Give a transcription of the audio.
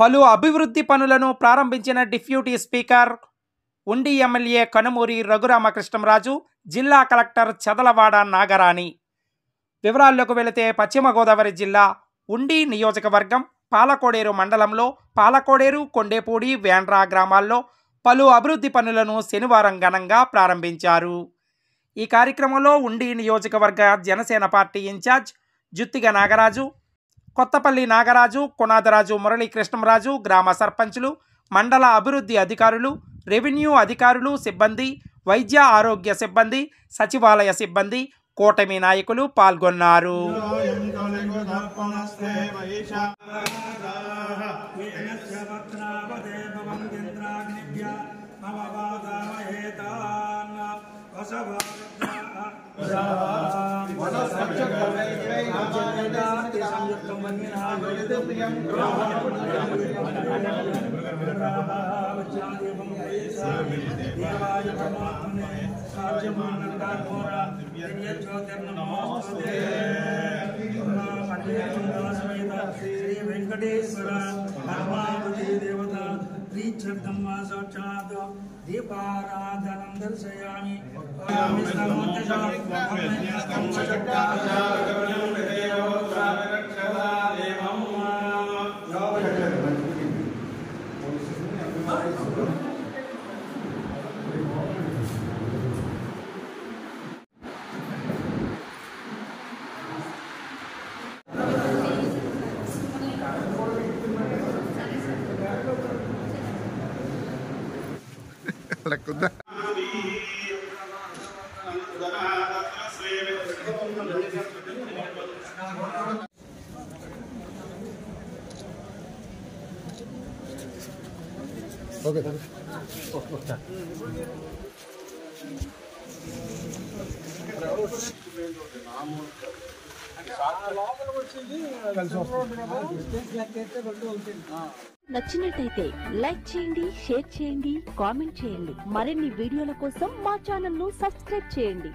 పలు అభివృద్ధి పనులను ప్రారంభించిన డిప్యూటీ స్పీకర్ ఉండి ఎమ్మెల్యే కనుమూరి రఘురామకృష్ణంరాజు, జిల్లా కలెక్టర్ చదలవాడ నాగరాణి. వివరాల్లోకి వెళితే పశ్చిమ గోదావరి జిల్లా ఉండి నియోజకవర్గం పాలకోడేరు మండలంలో పాలకోడేరు, కొండేపూడి, వేండ్రా గ్రామాల్లో పలు అభివృద్ధి పనులను శనివారం ఘనంగా ప్రారంభించారు. ఈ కార్యక్రమంలో ఉండి నియోజకవర్గ జనసేన పార్టీ ఇన్ఛార్జ్ జుత్తిగ నాగరాజు, కొత్తపల్లి నాగరాజు, కొనాదరాజు మురళీకృష్ణంరాజు, గ్రామ సర్పంచులు, మండల అభివృద్ధి అధికారులు, రెవెన్యూ అధికారులు, సిబ్బంది, వైద్య ఆరోగ్య సిబ్బంది, సచివాలయ సిబ్బంది, కూటమి నాయకులు పాల్గొన్నారు. श्री वेंकटेश्वर धर्मावती देवता प्रीत्यर्थम साक्षात् दीपाराधनं दर्शयामि। నచ్చినట్టయితే లైక్ చేయండి, షేర్ చేయండి, కామెంట్ చేయండి. మరిన్ని వీడియోల కోసం మా ఛానల్ ను సబ్స్క్రైబ్ చేయండి.